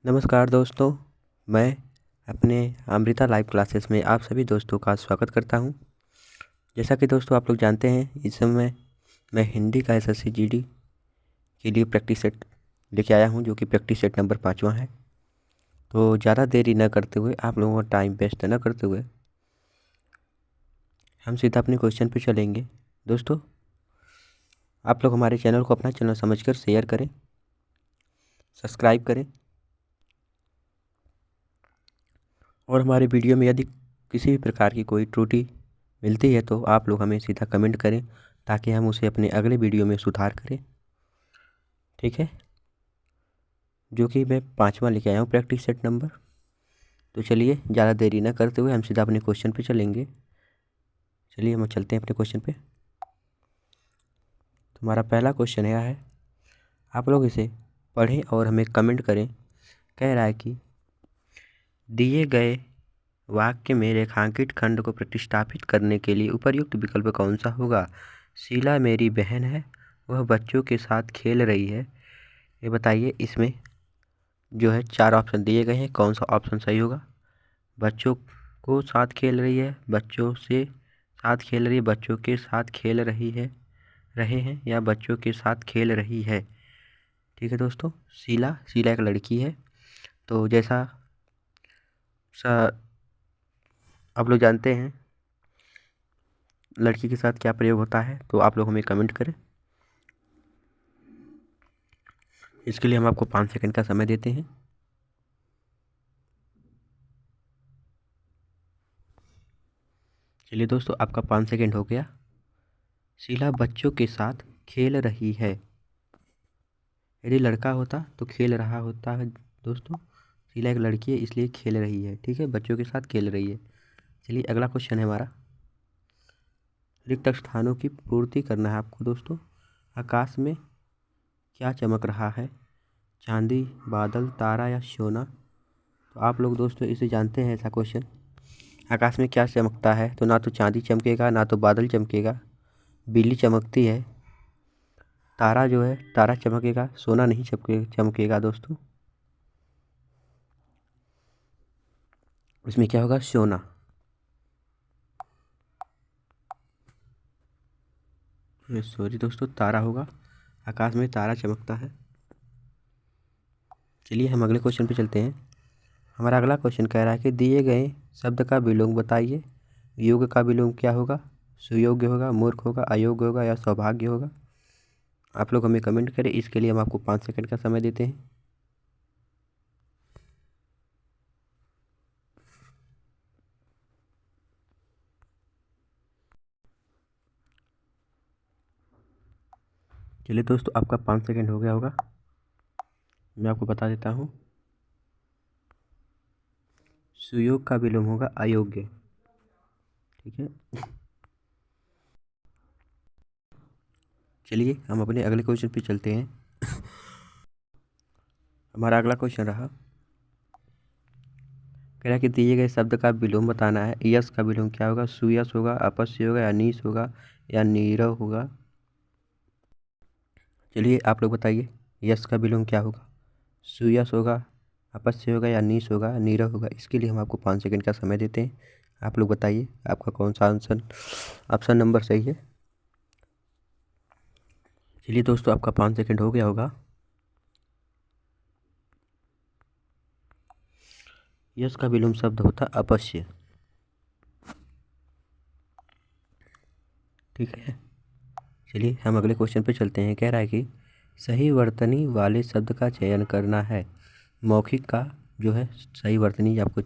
नमस्कार दोस्तों, मैं अपने अमृता लाइव क्लासेस में आप सभी दोस्तों का स्वागत करता हूं। जैसा कि दोस्तों आप लोग जानते हैं, इस समय मैं हिंदी का एसएससी जीडी के लिए प्रैक्टिस सेट लेके आया हूं, जो कि प्रैक्टिस सेट नंबर 5वां है। तो ज़्यादा देरी न करते हुए, आप लोगों का टाइम वेस्ट न करते हुए हम सीधा अपने क्वेश्चन पे चलेंगे। दोस्तों, आप लोग हमारे चैनल को अपना चैनल समझकर शेयर करें, सब्सक्राइब करें और हमारे वीडियो में यदि किसी भी प्रकार की कोई त्रुटि मिलती है तो आप लोग हमें सीधा कमेंट करें, ताकि हम उसे अपने अगले वीडियो में सुधार करें। ठीक है, जो कि मैं 5वां लेके आया हूँ प्रैक्टिस सेट नंबर। तो चलिए ज़्यादा देरी न करते हुए हम सीधा अपने क्वेश्चन पे चलेंगे। चलिए हम चलते हैं अपने क्वेश्चन पे। तो हमारा पहला क्वेश्चन यह है, आप लोग इसे पढ़ें और हमें कमेंट करें। कह रहा है कि दिए गए वाक्य में रेखांकित खंड को प्रतिस्थापित करने के लिए उपयुक्त विकल्प कौन सा होगा। शीला मेरी बहन है, वह बच्चों के साथ खेल रही है। ये बताइए, इसमें जो है 4 ऑप्शन दिए गए हैं, कौन सा ऑप्शन सही होगा। बच्चों को साथ खेल रही है, बच्चों से साथ खेल रही है, बच्चों के साथ खेल रही है रहे हैं, या बच्चों के साथ खेल रही है। ठीक है दोस्तों, शीला एक लड़की है। तो जैसा आप लोग जानते हैं लड़की के साथ क्या प्रयोग होता है, तो आप लोग हमें कमेंट करें। इसके लिए हम आपको 5 सेकंड का समय देते हैं। चलिए दोस्तों, आपका 5 सेकंड हो गया। शीला बच्चों के साथ खेल रही है। यदि लड़का होता तो खेल रहा होता है दोस्तों। शीला एक लड़की है, इसलिए खेल रही है। ठीक है, बच्चों के साथ खेल रही है। चलिए अगला क्वेश्चन है हमारा, रिक्त स्थानों की पूर्ति करना है आपको दोस्तों। आकाश में क्या चमक रहा है, चांदी, बादल, तारा या सोना। तो आप लोग दोस्तों इसे जानते हैं ऐसा क्वेश्चन। आकाश में क्या चमकता है, तो ना तो चांदी चमकेगा, ना तो बादल चमकेगा, बिजली चमकती है। तारा जो है, तारा चमकेगा, सोना नहीं चमकेगा दोस्तों। इसमें क्या होगा, सोना। सॉरी दोस्तों, तारा होगा। आकाश में तारा चमकता है। चलिए हम अगले क्वेश्चन पे चलते हैं। हमारा अगला क्वेश्चन कह रहा है कि दिए गए शब्द का विलोम बताइए। योग्य का विलोम क्या होगा, सुयोग्य होगा, मूर्ख होगा, अयोग्य होगा या सौभाग्य होगा। आप लोग हमें कमेंट करें। इसके लिए हम आपको 5 सेकंड का समय देते हैं। चलिए दोस्तों, आपका 5 सेकंड हो गया होगा। मैं आपको बता देता हूँ, सुयोग का विलोम होगा अयोग्य। ठीक है, चलिए हम अपने अगले क्वेश्चन पे चलते हैं। हमारा अगला क्वेश्चन रहा, कह रहा है कि दिए गए शब्द का विलोम बताना है। यश का विलोम क्या होगा, सुयश होगा, अपस्य होगा, या नीश होगा, या नीरव होगा। चलिए आप लोग बताइए, यश का विलोम क्या होगा, सुयश होगा, अपस्य होगा, या नीश होगा, नीरव होगा। इसके लिए हम आपको 5 सेकंड का समय देते हैं। आप लोग बताइए आपका कौन सा आंसर ऑप्शन नंबर सही है। चलिए दोस्तों, आपका 5 सेकंड हो गया होगा। यश का विलोम शब्द होता अपस्य। ठीक है, चलिए हम अगले क्वेश्चन पे चलते हैं। कह रहा है कि सही वर्तनी वाले शब्द का चयन करना है। मौखिक का जो है सही वर्तनी आपको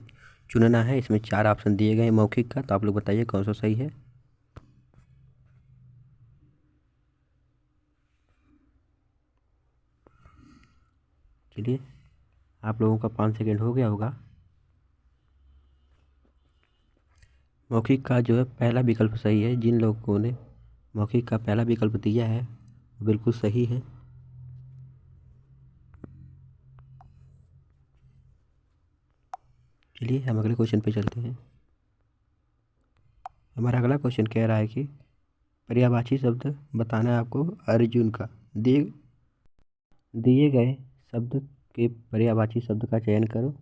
चुनना है। इसमें 4 ऑप्शन दिए गए हैं मौखिक का, तो आप लोग बताइए कौन सा सही है। चलिए, आप लोगों का 5 सेकंड हो गया होगा। मौखिक का जो है पहला विकल्प सही है। जिन लोगों ने मौखिक का पहला विकल्प दिया है वो बिल्कुल सही है। चलिए हम अगले क्वेश्चन पे चलते हैं। हमारा अगला क्वेश्चन कह रहा है कि पर्यायवाची शब्द बताना है आपको अर्जुन का। दिए गए शब्द के पर्यायवाची शब्द का चयन करो।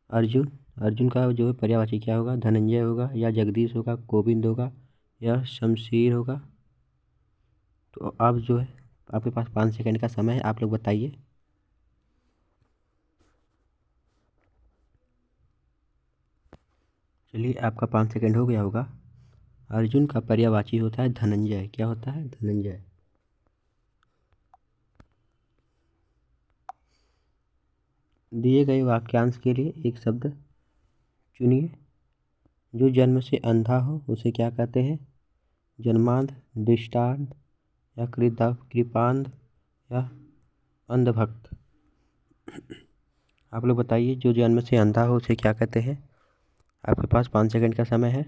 अर्जुन, अर्जुन का जो है पर्यायवाची क्या होगा? धनंजय होगा, या जगदीश होगा, गोविंद होगा, या शमशीर होगा। तो अब जो है आपके पास 5 सेकंड का समय है, आप लोग बताइए। चलिए, आपका 5 सेकंड हो गया होगा। अर्जुन का पर्यायवाची होता है धनंजय। क्या होता है? धनंजय। दिए गए वाक्यांश के लिए एक शब्द चुनिए। जो जन्म से अंधा हो उसे क्या कहते हैं? जन्मांध, दृष्टांत, या कृपांध, या अंधभक्त। आप लोग बताइए, जो जन्म से अंधा हो उसे क्या कहते हैं? आपके पास 5 सेकंड का समय है।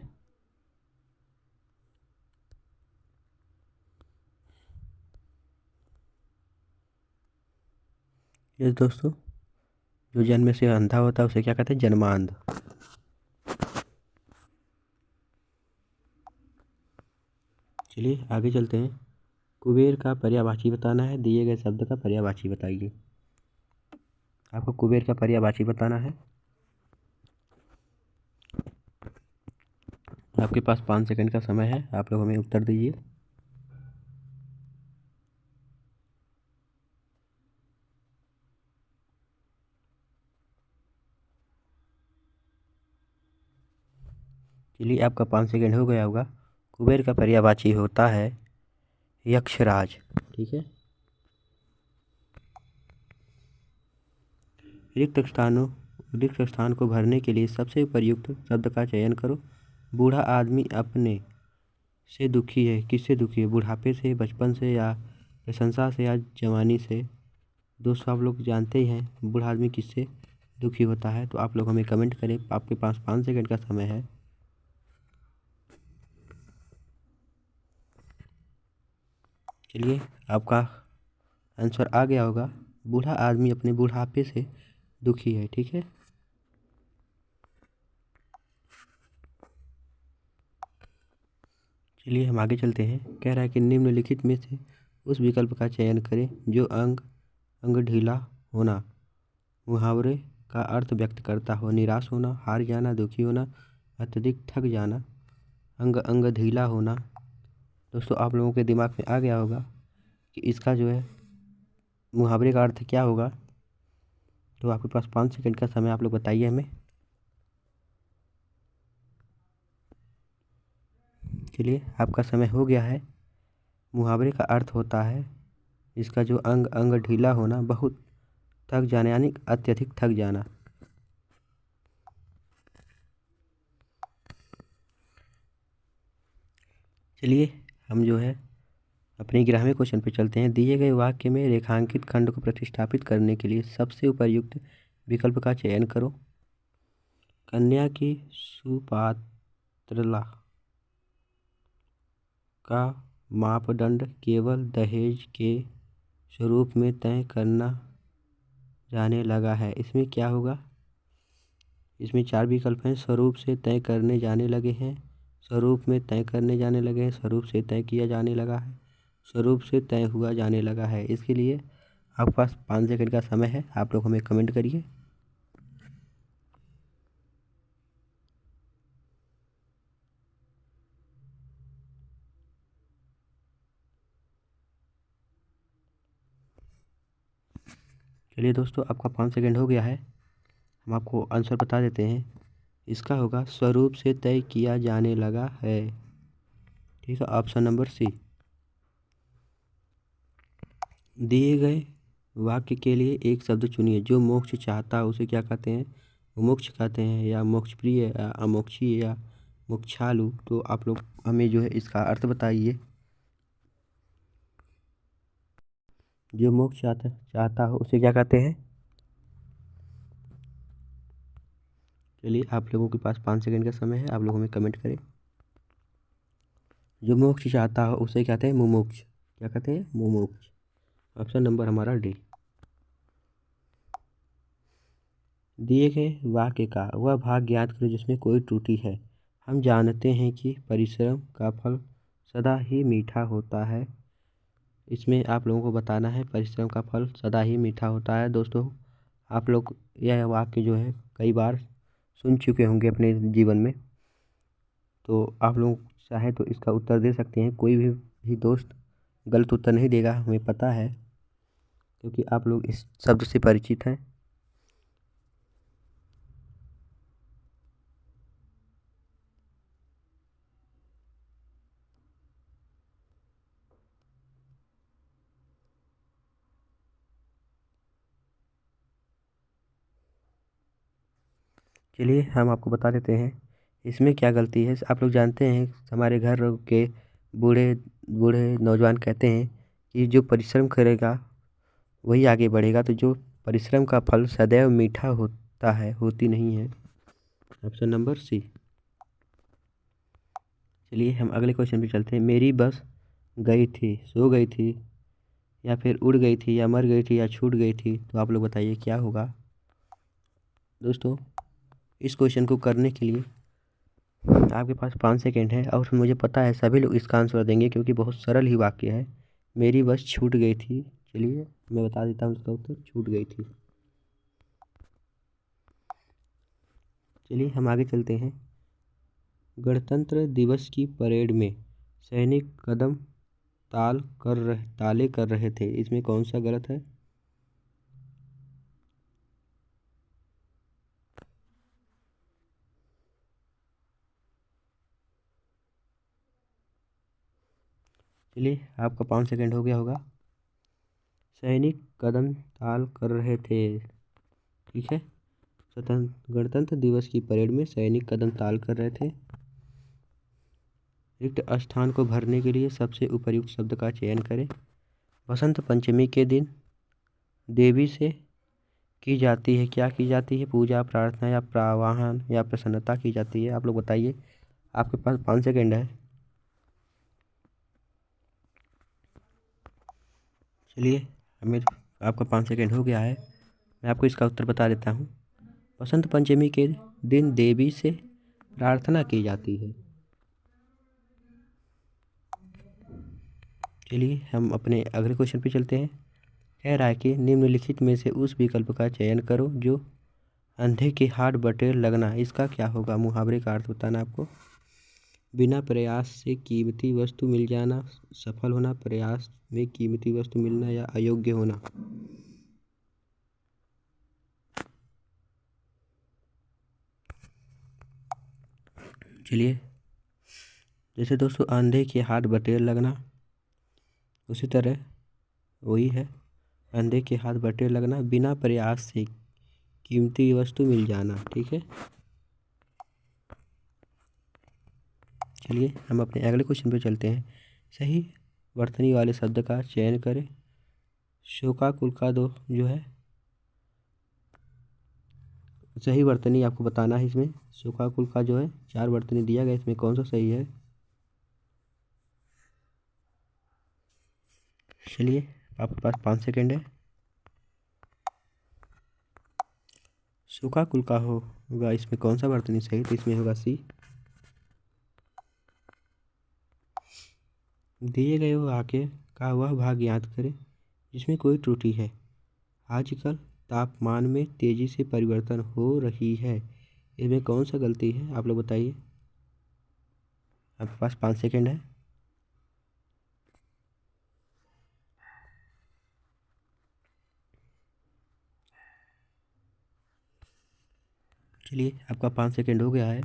यस दोस्तों, जो जन्म से अंधा होता है उसे क्या कहते हैं? जन्मांध। चलिए आगे चलते हैं। कुबेर का पर्यायवाची बताना है। दिए गए शब्द का पर्यायवाची बताइए। आपको कुबेर का पर्यायवाची बताना है। आपके पास 5 सेकंड का समय है, आप लोग हमें उत्तर दीजिए। चलिए, आपका 5 सेकंड हो गया होगा। कुबेर का पर्यायवाची होता है यक्षराज। ठीक है। रिक्त स्थान को भरने के लिए सबसे प्रयुक्त शब्द का चयन करो। बूढ़ा आदमी अपने से दुखी है। किससे दुखी है? बुढ़ापे से, बचपन से, या प्रशंसा से, या जवानी से। दोस्तों, आप लोग जानते ही हैं बूढ़ा आदमी किससे दुखी होता है। तो आप लोग हमें कमेंट करें। आपके पास 5 सेकंड का समय है। चलिए, आपका आंसर आ गया होगा। बूढ़ा आदमी अपने बुढ़ापे से दुखी है। ठीक है। चलिए, हम आगे चलते हैं। कह रहा है कि निम्नलिखित में से उस विकल्प का चयन करें जो अंग ढीला होना मुहावरे का अर्थ व्यक्त करता हो। निराश होना, हार जाना, दुखी होना, अत्यधिक थक जाना। अंग ढीला होना। दोस्तों, आप लोगों के दिमाग में आ गया होगा कि इसका जो है मुहावरे का अर्थ क्या होगा। तो आपके पास 5 सेकंड का समय, आप लोग बताइए हमें। चलिए, आपका समय हो गया है। मुहावरे का अर्थ होता है इसका जो अंग ढीला होना, बहुत थक जाना, यानी अत्यधिक थक जाना। चलिए, हम जो है अपने 11वें क्वेश्चन पे चलते हैं। दिए गए वाक्य में रेखांकित खंड को प्रतिस्थापित करने के लिए सबसे उपयुक्त विकल्प का चयन करो। कन्या की सुपात्रता का मापदंड केवल दहेज के स्वरूप में तय करना जाने लगा है। इसमें क्या होगा? इसमें 4 विकल्प हैं। स्वरूप से तय करने जाने लगे हैं, स्वरूप में तय करने जाने लगे हैं, स्वरूप से तय किया जाने लगा है, स्वरूप से तय हुआ जाने लगा है। इसके लिए आपके पास 5 सेकंड का समय है, आप लोग हमें कमेंट करिए। चलिए दोस्तों, आपका 5 सेकंड हो गया है। हम आपको आंसर बता देते हैं। इसका होगा स्वरूप से तय किया जाने लगा है। ठीक है, ऑप्शन नंबर सी। दिए गए वाक्य के लिए एक शब्द चुनिए। जो मोक्ष चाहता है उसे क्या कहते हैं? मोक्ष कहते हैं, या मोक्ष प्रिय, या अमोक्षी, या मोक्षालु। तो आप लोग हमें जो है इसका अर्थ बताइए। जो मोक्ष चाहता हो उसे क्या कहते हैं? चलिए, आप लोगों के पास 5 सेकंड का समय है, आप लोग हमें कमेंट करें। जो मोक्ष चाहता हो उसे कहते हैं मुमुक्ष। क्या कहते हैं? मुमुक्ष। ऑप्शन नंबर हमारा डी। दिए गए वाक्य का वह भाग ज्ञात करो जिसमें कोई त्रुटि है। हम जानते हैं कि परिश्रम का फल सदा ही मीठा होता है। इसमें आप लोगों को बताना है परिश्रम का फल सदा ही मीठा होता है। दोस्तों, आप लोग यह वाक्य जो है कई बार सुन चुके होंगे अपने जीवन में, तो आप लोग चाहे तो इसका उत्तर दे सकते हैं। कोई भी दोस्त गलत उत्तर नहीं देगा, हमें पता है, क्योंकि आप लोग इस शब्द से परिचित हैं। चलिए हम आपको बता देते हैं इसमें क्या गलती है। आप लोग जानते हैं हमारे घर के बूढ़े बूढ़े नौजवान कहते हैं कि जो परिश्रम करेगा वही आगे बढ़ेगा, तो जो परिश्रम का फल सदैव मीठा होता है, होती नहीं है। Option number C. चलिए हम अगले क्वेश्चन पे चलते हैं। मेरी बस गई थी, सो गई थी, या फिर उड़ गई थी, या मर गई थी, या छूट गई थी, तो आप लोग बताइए क्या होगा। दोस्तों इस क्वेश्चन को करने के लिए आपके पास 5 सेकेंड है, और मुझे पता है सभी लोग इसका आंसर देंगे क्योंकि बहुत सरल ही वाक्य है। मेरी बस छूट गई थी। चलिए मैं बता देता हूँ इसका उत्तर, छूट गई थी। चलिए हम आगे चलते हैं। गणतंत्र दिवस की परेड में सैनिक कदम ताले कर रहे थे, इसमें कौन सा गलत है। चलिए आपका 5 सेकेंड हो गया होगा। सैनिक कदम ताल कर रहे थे, ठीक है। गणतंत्र दिवस की परेड में सैनिक कदम ताल कर रहे थे। रिक्त स्थान को भरने के लिए सबसे उपयुक्त शब्द का चयन करें। बसंत पंचमी के दिन देवी से की जाती है, क्या की जाती है, पूजा, प्रार्थना, या प्रावाहन, या प्रसन्नता की जाती है। आप लोग बताइए, आपके पास 5 सेकेंड है। चलिए हमें आपका 5 सेकेंड हो गया है, मैं आपको इसका उत्तर बता देता हूँ। बसंत पंचमी के दिन देवी से प्रार्थना की जाती है। चलिए हम अपने अगले क्वेश्चन पे चलते हैं। कह रहा है कि निम्नलिखित में से उस विकल्प का चयन करो जो अंधे के हाथ बटेर लगना, इसका क्या होगा। मुहावरे का अर्थ बताना आपको। बिना प्रयास से कीमती वस्तु मिल जाना, सफल होना, प्रयास में कीमती वस्तु मिलना, या अयोग्य होना। चलिए जैसे दोस्तों अंधे के हाथ बटेर लगना, उसी तरह वही है। अंधे के हाथ बटेर लगना, बिना प्रयास से कीमती वस्तु मिल जाना, ठीक है। चलिए हम अपने अगले क्वेश्चन पे चलते हैं। सही वर्तनी वाले शब्द का चयन करें। शोकाकुल का दो जो है सही वर्तनी आपको बताना है। इसमें शोकाकुल का जो है 4 वर्तनी दिया गया, इसमें कौन सा सही है। चलिए आपके पास 5 सेकेंड है। शोकाकुल का होगा इसमें कौन सा वर्तनी सही, तो इसमें होगा सी। दिए गए वाक्य का वह भाग याद करें जिसमें कोई त्रुटि है। आजकल तापमान में तेजी से परिवर्तन हो रही है, इसमें कौन सा गलती है, आप लोग बताइए। आपके पास 5 सेकेंड है। चलिए आपका 5 सेकेंड हो गया है।